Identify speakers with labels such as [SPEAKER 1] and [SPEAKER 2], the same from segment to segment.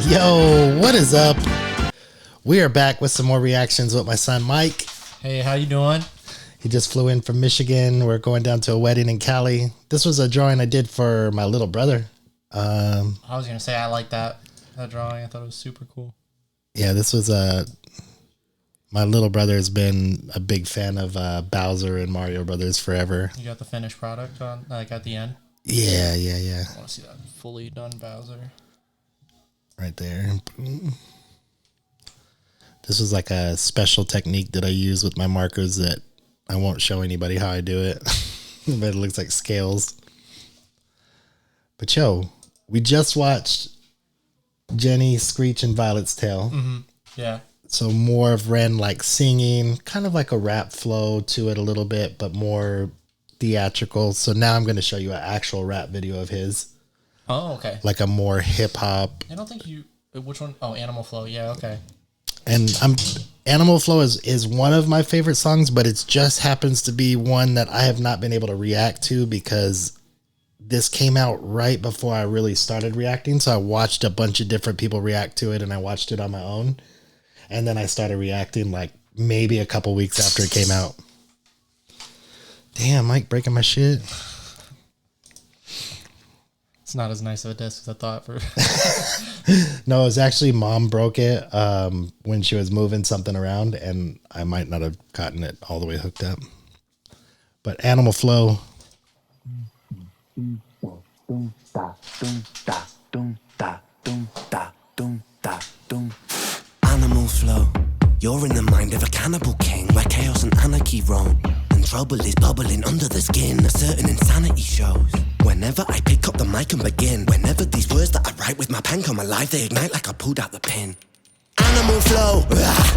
[SPEAKER 1] Yo, what is up? We are back with some more reactions with my son Mike.
[SPEAKER 2] Hey, how you doing?
[SPEAKER 1] He just flew in from Michigan. We're going down to a wedding in Cali. This was a drawing I did for my little brother.
[SPEAKER 2] I was gonna say I like that drawing. I thought it was super cool.
[SPEAKER 1] Yeah, this was my little brother has been a big fan of Bowser and Mario Brothers forever.
[SPEAKER 2] You got the finished product on, like at the end?
[SPEAKER 1] Yeah.
[SPEAKER 2] I want to see that fully done Bowser.
[SPEAKER 1] Right there. This was like a special technique that I use with my markers that I won't show anybody how I do it. But it looks like scales. But yo, we just watched Jenny, Screech, and Violet's Tale.
[SPEAKER 2] Mm-hmm. Yeah.
[SPEAKER 1] So more of Ren like singing, kind of like a rap flow to it a little bit, but more theatrical. So now I'm going to show you an actual rap video of his.
[SPEAKER 2] Oh, okay.
[SPEAKER 1] Like a more hip hop.
[SPEAKER 2] I don't think you. Which one? Oh, Animal Flow. Yeah, okay.
[SPEAKER 1] And Animal Flow is one of my favorite songs, but it just happens to be one that I have not been able to react to because this came out right before I really started reacting. So I watched a bunch of different people react to it, and I watched it on my own. And then I started reacting like maybe a couple weeks after it came out. Damn, Mike breaking my shit.
[SPEAKER 2] It's not as nice of a disc as I thought. For
[SPEAKER 1] No, it was actually mom broke it when she was moving something around, and I might not have gotten it all the way hooked up. But Animal Flow.
[SPEAKER 3] Animal Flow. You're in the mind of a cannibal king where chaos and anarchy roam. And trouble is bubbling under the skin. A certain insanity shows. Whenever I pick up the mic and begin, whenever these words that I write with my pen come alive, they ignite like I pulled out the pin. Animal Flow.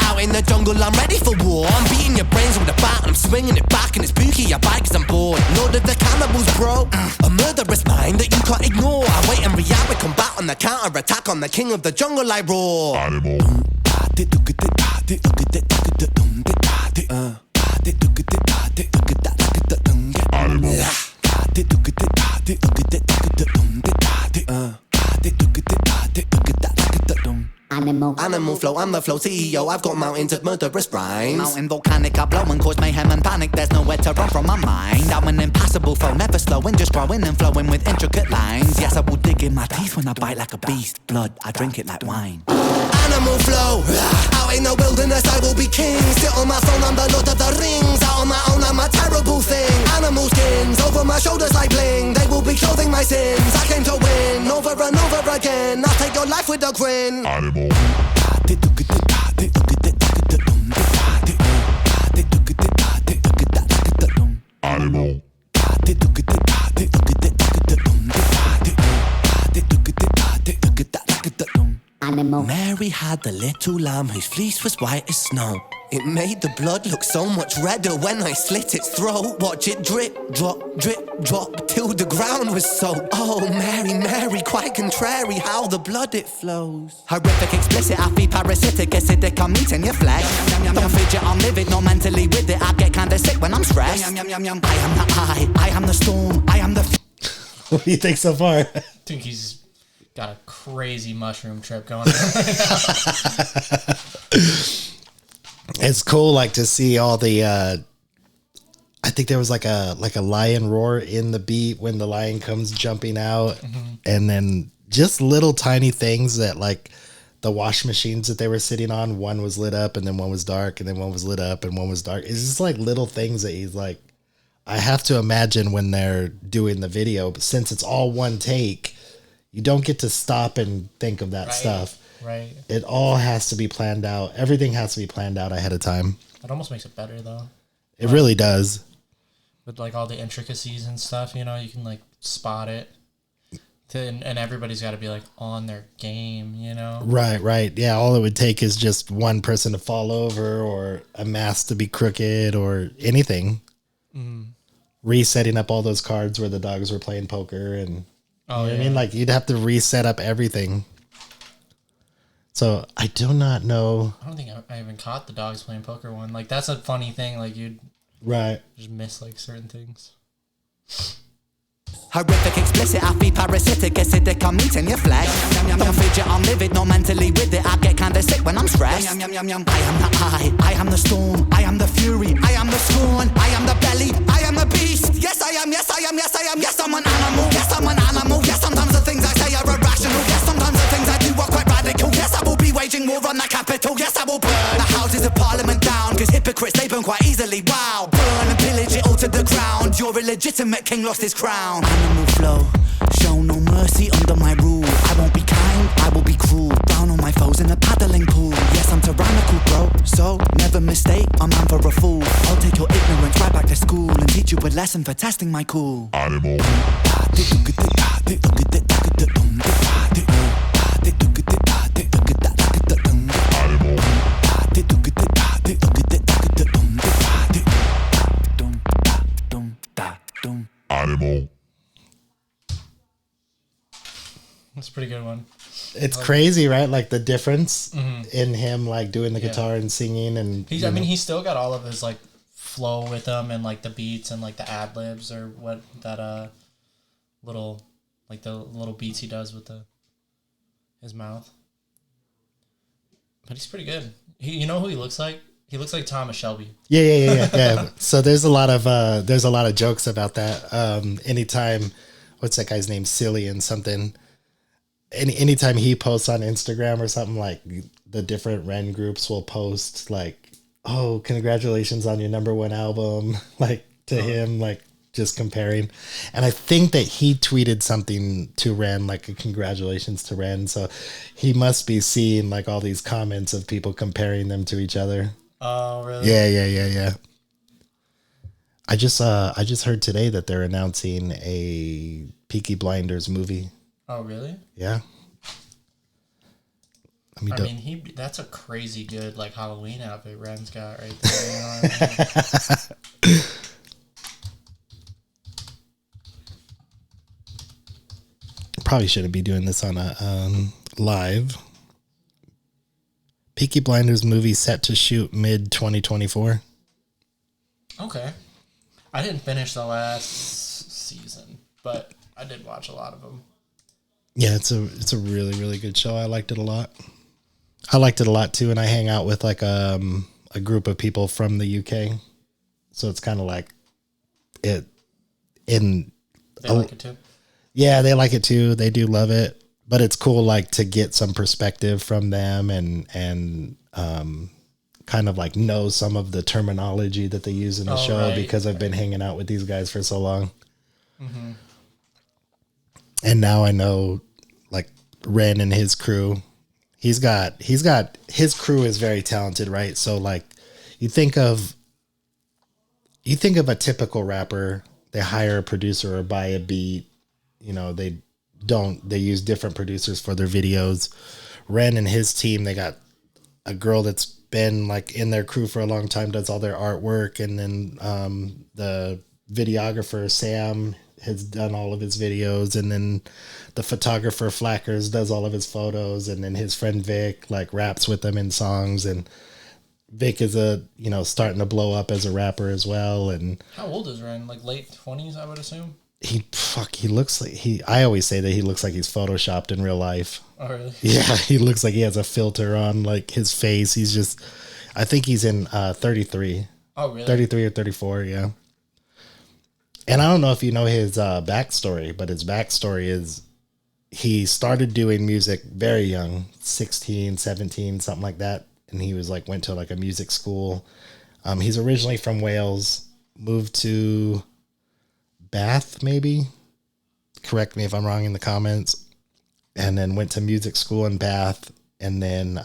[SPEAKER 3] Out in the jungle, I'm ready for war. I'm beating your brains with a bat, I'm swinging it back, and it's spooky, your bike cause I'm bored. Lord of the cannibals, bro. A murderous mind that you can't ignore. I wait and react with combat on the counter-attack. On the king of the jungle, I roar. Animal. Animal Flow, I'm the flow CEO. I've got mountains of murderous rhymes.
[SPEAKER 4] Mountain volcanic, I blow and cause mayhem and panic. There's nowhere to run from my mind. I'm an impassable foe, never slowing, just growing and flowing with intricate lines. Yes, I will dig in my teeth when I bite like a beast. Blood, I drink it like wine.
[SPEAKER 3] Animal Flow, out in the wilderness I will be king. Sit on my throne, I'm the Lord of the Rings. Out on my own, I'm a terrible thing. Animal skins over my shoulders like bling. They will be clothing my sins. I came to win over and over again. I'll take your life with a grin. Animal. Animal.
[SPEAKER 4] Animal.
[SPEAKER 3] Mary had the little lamb whose fleece was white as snow. It made the blood look so much redder when I slit its throat. Watch it drip, drop, till the ground was soaked. Oh, Mary, Mary, quite contrary how the blood it flows.
[SPEAKER 4] Horrific, explicit, I feed parasitic, acidic, I'm eating your flesh. Don't fidget, I'm livid, not mentally with it. I get kinda sick when I'm stressed. I am the I am the storm, I am the...
[SPEAKER 1] What do you think so far?
[SPEAKER 2] I think he's got a crazy mushroom trip going on.
[SPEAKER 1] It's cool, like to see all the. I think there was like a lion roar in the beat when the lion comes jumping out, and then just little tiny things that like the wash machines that they were sitting on. One was lit up, and then one was dark, and then one was lit up, and one was dark. It's just like little things that he's like. I have to imagine when they're doing the video, but since it's all one take, you don't get to stop and think of that stuff.
[SPEAKER 2] Right.
[SPEAKER 1] It all has to be planned out. Everything has to be planned out ahead of time.
[SPEAKER 2] It almost makes it better though.
[SPEAKER 1] It really does.
[SPEAKER 2] With like all the intricacies and stuff, you know, you can like spot it. And everybody's got to be like on their game, you know?
[SPEAKER 1] Right. Yeah, all it would take is just one person to fall over or a mask to be crooked or anything. Resetting up all those cards where the dogs were playing poker and you know what I mean? Like you'd have to reset up everything. So I do not know.
[SPEAKER 2] I don't think I even caught the dogs playing poker one. Like that's a funny thing. Like you'd
[SPEAKER 1] right
[SPEAKER 2] just miss like certain things.
[SPEAKER 4] Horrific, explicit, I feel parasitic, acidic, I'm eating your flesh. Don't fidget, I'm livid, not mentally with it. I get kinda sick when I'm stressed. I am the I am the storm, I am the fury, I am the scorn, I am the belly, I am the beast. Yes, I am, yes, I am, yes, I am, yes, I'm an animal, yes, I'm an animal. Yes, sometimes the things I say are irrational. Yes, sometimes the things I do are quite radical. Yes, I will be waging war on the capital. Yes, I will burn the houses of parliament down, cause hypocrites, they burn quite easily. Wow, burn and pillage it all to the ground. Your illegitimate king lost his crown. Animal flow, show no mercy under my rule. I won't be kind, I will be cruel. Down on my foes in a paddling pool. Yes, I'm tyrannical, bro, so never mistake a man for a fool. I'll take your ignorance right back to school and teach you a lesson for testing my cool.
[SPEAKER 5] Animal. Animal.
[SPEAKER 2] That's a pretty good one.
[SPEAKER 1] It's crazy, right? Like the difference in him, like doing the guitar and singing, and
[SPEAKER 2] I mean, he's still got all of his like flow with him, and like the beats and like the ad libs or what that little like the little beats he does with his mouth. But he's pretty good. You know who he looks like? He looks like Thomas Shelby.
[SPEAKER 1] Yeah. So there's a lot of jokes about that. Anytime, what's that guy's name? Silly and something. Anytime he posts on Instagram or something, like the different Ren groups will post like, "Oh, congratulations on your #1 album!" Like to him, like just comparing. And I think that he tweeted something to Ren, like a congratulations to Ren. So he must be seeing like all these comments of people comparing them to each other.
[SPEAKER 2] Oh, really?
[SPEAKER 1] Yeah. I just heard today that they're announcing a Peaky Blinders movie.
[SPEAKER 2] Oh, really?
[SPEAKER 1] Yeah.
[SPEAKER 2] I mean, that's a crazy good like Halloween outfit Ren's got right there. You know what I mean?
[SPEAKER 1] Probably shouldn't be doing this on a live. Peaky Blinders movie set to shoot mid 2024.
[SPEAKER 2] Okay. I didn't finish the last season, but I did watch a lot of them.
[SPEAKER 1] Yeah, it's a really, really good show. I liked it a lot. I liked it a lot too, and I hang out with like a group of people from the UK, so it's kind of like it. They
[SPEAKER 2] like it too.
[SPEAKER 1] Yeah, they like it too. They do love it, but it's cool like to get some perspective from them and kind of like know some of the terminology that they use in the show, right, because I've been hanging out with these guys for so long. Mm-hmm. And now I know like Ren and his crew. He's got his crew is very talented, right? So like you think of a typical rapper, they hire a producer or buy a beat. You know, they use different producers for their videos. Ren and his team, they got a girl that's been like in their crew for a long time, does all their artwork. And then the videographer, Sam, has done all of his videos. And then the photographer, Flackers, does all of his photos. And then his friend Vic like raps with them in songs. And Vic is starting to blow up as a rapper as well. And
[SPEAKER 2] how old is Ren? Like late 20s, I would assume.
[SPEAKER 1] He looks like I always say that he looks like he's photoshopped in real life.
[SPEAKER 2] Oh, really?
[SPEAKER 1] Yeah, he looks like he has a filter on like his face. He's just, I think he's in 33.
[SPEAKER 2] Oh, really?
[SPEAKER 1] 33 or 34, yeah. And I don't know if you know his backstory, but his backstory is he started doing music very young, 16, 17, something like that. And he was like, went to like a music school. He's originally from Wales, moved to Bath, maybe. Correct me if I'm wrong in the comments. And then went to music school in Bath, and then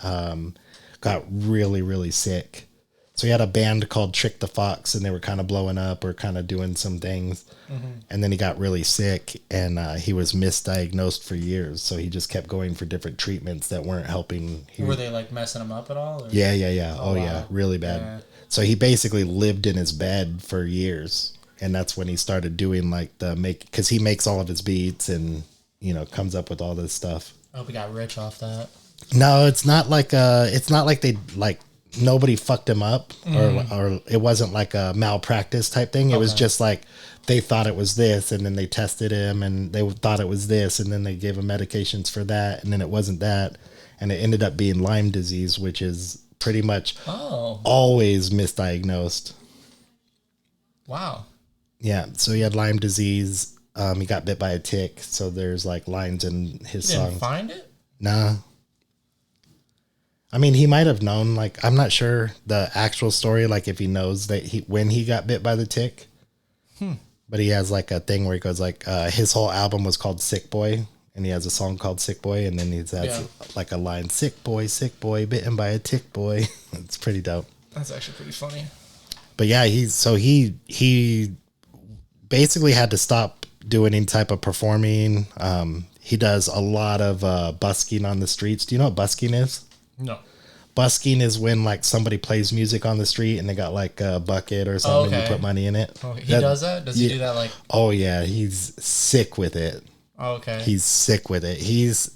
[SPEAKER 1] got really, really sick. So he had a band called Trick the Fox, and they were kind of blowing up or kind of doing some things. Mm-hmm. And then he got really sick, and he was misdiagnosed for years. So he just kept going for different treatments that weren't helping.
[SPEAKER 2] Were they like messing him up at all? Or?
[SPEAKER 1] Yeah. Oh, wow. Yeah, really bad. Yeah. So he basically lived in his bed for years. And that's when he started doing like because he makes all of his beats and, comes up with all this stuff.
[SPEAKER 2] I hope he got rich off that.
[SPEAKER 1] No, it's not like they like nobody fucked him up, or it wasn't like a malpractice type thing. It was just like they thought it was this, and then they tested him, and they thought it was this, and then they gave him medications for that, and then it wasn't that, and it ended up being Lyme disease, which is pretty much always misdiagnosed.
[SPEAKER 2] Wow.
[SPEAKER 1] Yeah, so he had Lyme disease. He got bit by a tick, so there's like lines in his
[SPEAKER 2] You didn't
[SPEAKER 1] songs.
[SPEAKER 2] find it?
[SPEAKER 1] Nah. I mean, he might have known, like, I'm not sure the actual story, like if he knows that when he got bit by the tick. But he has like a thing where he goes like, his whole album was called Sick Boy, and he has a song called Sick Boy, and then he has like a line, sick boy, bitten by a tick boy. It's pretty dope.
[SPEAKER 2] That's actually pretty funny.
[SPEAKER 1] But yeah, he basically had to stop doing any type of performing. He does a lot of busking on the streets. Do you know what busking is?
[SPEAKER 2] No.
[SPEAKER 1] Busking is when like somebody plays music on the street and they got like a bucket or something and you put money in it.
[SPEAKER 2] Oh, he does that? Does he do that like?
[SPEAKER 1] Oh yeah, he's sick with it.
[SPEAKER 2] Oh, okay.
[SPEAKER 1] He's sick with it. He's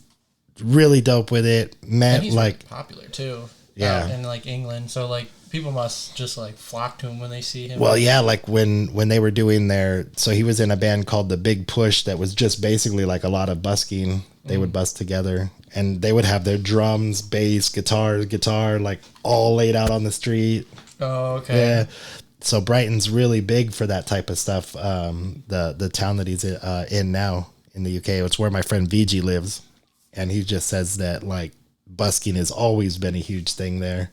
[SPEAKER 1] really dope with it.
[SPEAKER 2] And he's
[SPEAKER 1] like
[SPEAKER 2] really popular too.
[SPEAKER 1] Yeah.
[SPEAKER 2] In like England, so like people must just like flock to him when they see him.
[SPEAKER 1] Well, yeah, like when they were doing so he was in a band called The Big Push that was just basically like a lot of busking. They would bust together, and they would have their drums, bass, guitar, like all laid out on the street.
[SPEAKER 2] Oh, okay.
[SPEAKER 1] Yeah. So Brighton's really big for that type of stuff. The town that he's in now in the UK, it's where my friend VG lives, and he just says that like busking has always been a huge thing there.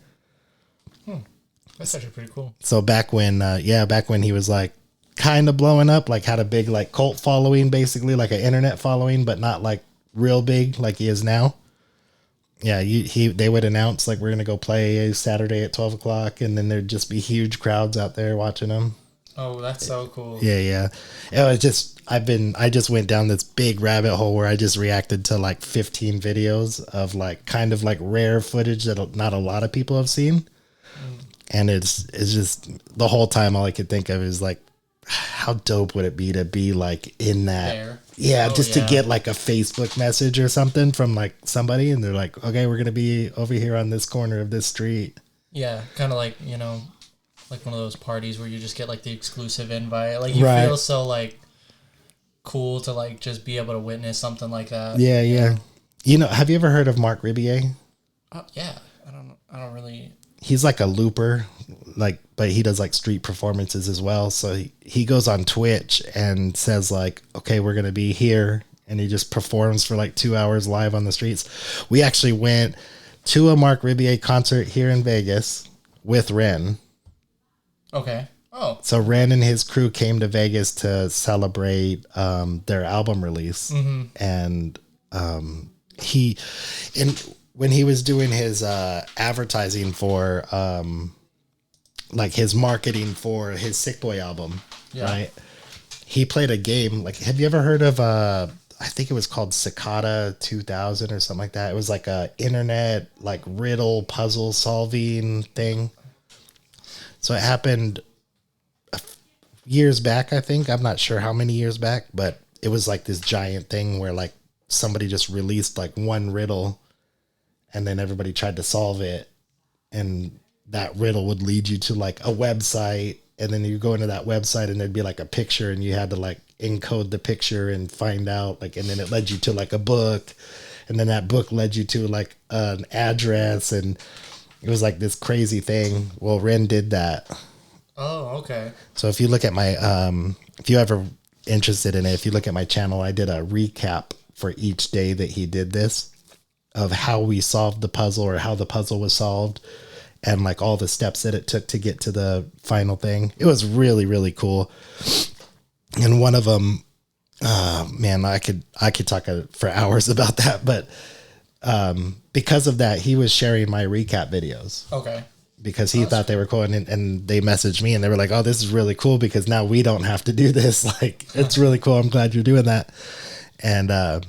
[SPEAKER 2] That's actually pretty cool.
[SPEAKER 1] So back when he was like kind of blowing up, like had a big like cult following, basically like an internet following, but not like real big like he is now. Yeah, they would announce like we're gonna go play Saturday at 12 o'clock, and then there'd just be huge crowds out there watching them.
[SPEAKER 2] Oh, that's so cool.
[SPEAKER 1] Yeah. It was just I just went down this big rabbit hole where I just reacted to like 15 videos of like kind of like rare footage that not a lot of people have seen. And it's just the whole time all I could think of is like, how dope would it be to be like in that?
[SPEAKER 2] There.
[SPEAKER 1] Yeah, to get like a Facebook message or something from like somebody, and they're like, okay, we're gonna be over here on this corner of this street.
[SPEAKER 2] Yeah, kind of like, you know, like one of those parties where you just get like the exclusive invite. Like you feel so like cool to like just be able to witness something like that.
[SPEAKER 1] Yeah. You know, have you ever heard of Mark Ribier?
[SPEAKER 2] Yeah, I don't really.
[SPEAKER 1] He's like a looper, like, but he does like street performances as well. So he goes on Twitch and says like, okay, we're going to be here. And he just performs for like 2 hours live on the streets. We actually went to a Mark Ribier concert here in Vegas with Ren.
[SPEAKER 2] Okay. Oh.
[SPEAKER 1] So Ren and his crew came to Vegas to celebrate their album release. And when he was doing his advertising for like his marketing for his Sick Boy album, right? He played a game. Like, have you ever heard of I think it was called Cicada 2000 or something like that. It was like a internet like riddle puzzle solving thing. So it happened years back, I think. I'm not sure how many years back, but it was like this giant thing where like somebody just released like one riddle, and then everybody tried to solve it, and that riddle would lead you to like a website, and then you go into that website and there'd be like a picture, and you had to like encode the picture and find out, like, and then it led you to like a book, and then that book led you to like an address, and it was like this crazy thing. Well, Ren did that.
[SPEAKER 2] Oh, okay.
[SPEAKER 1] So if you look at my if you ever interested in it, if you look at my channel, I did a recap for each day that he did this, of how we solved the puzzle or how the puzzle was solved, and like all the steps that it took to get to the final thing. It was really, really cool. And one of them, man, I could talk for hours about that, but because of that, he was sharing my recap videos.
[SPEAKER 2] Okay.
[SPEAKER 1] Because he thought they were cool, and they messaged me and they were like, oh, this is really cool because now we don't have to do this. Like, it's really cool. I'm glad you're doing that. And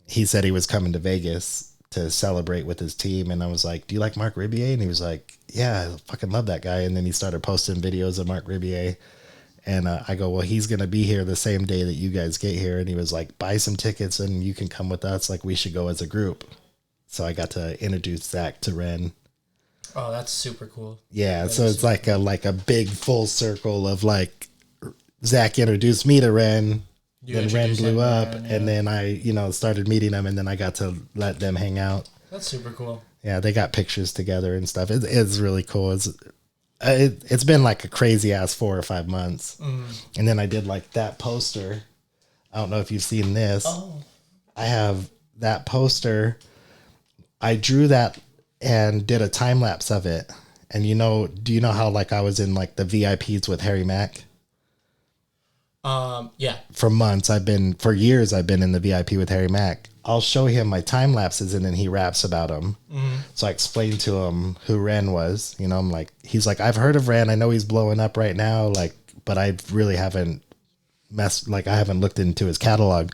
[SPEAKER 1] he said he was coming to Vegas to celebrate with his team. And I was like, do you like Mark Ribier? And he was like, yeah, I fucking love that guy. And then he started posting videos of Mark Ribier. And I go, well, he's going to be here the same day that you guys get here. And he was like, buy some tickets and you can come with us. Like, we should go as a group. So I got to introduce Zach to Ren.
[SPEAKER 2] Oh, that's super cool.
[SPEAKER 1] Yeah, so it's like a big full circle of like Zach introduced me to Ren, then Ren blew up, and then I, started meeting them, and then I got to let them hang out.
[SPEAKER 2] That's super cool.
[SPEAKER 1] Yeah, they got pictures together and stuff. It's really cool. It's been like a crazy ass 4 or 5 months, and then I did like that poster. I don't know if you've seen this.
[SPEAKER 2] Oh,
[SPEAKER 1] I have that poster. I drew that and did a time lapse of it. And do you know how like I was in like the VIPs with Harry Mack?
[SPEAKER 2] yeah.
[SPEAKER 1] For years I've been in the VIP with Harry Mack. I'll show him my time lapses and then he raps about them. So I explained to him who Ren was. I'm like, he's like, I've heard of Ren. I know he's blowing up right now. Like, but I really haven't I haven't looked into his catalog.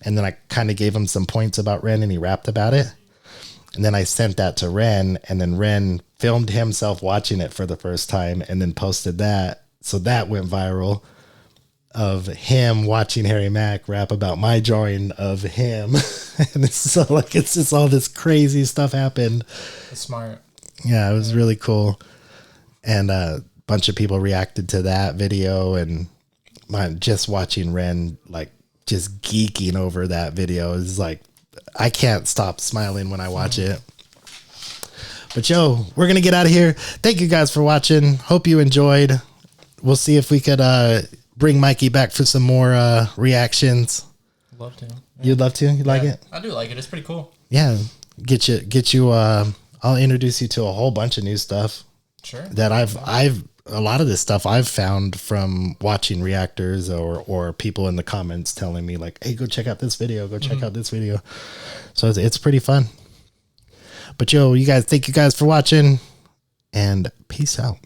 [SPEAKER 1] And then I kind of gave him some points about Ren and he rapped about it. And then I sent that to Ren, and then Ren filmed himself watching it for the first time and then posted that. So that went viral, of him watching Harry Mack rap about my drawing of him. And it's just all this crazy stuff happened.
[SPEAKER 2] That's smart.
[SPEAKER 1] Yeah, it was really cool. And a bunch of people reacted to that video, and just watching Ren like just geeking over that video is like, I can't stop smiling when I watch it. But we're going to get out of here. Thank you guys for watching. Hope you enjoyed. We'll see if we could bring Mikey back for some more reactions.
[SPEAKER 2] Love to. Yeah.
[SPEAKER 1] You'd love to? You like it?
[SPEAKER 2] I do like it. It's pretty cool.
[SPEAKER 1] Yeah. Get you I'll introduce you to a whole bunch of new stuff.
[SPEAKER 2] Sure.
[SPEAKER 1] That a lot of this stuff I've found from watching reactors or people in the comments telling me like, hey, go check out this video. Go check out this video. So it's pretty fun. But thank you guys for watching, and peace out.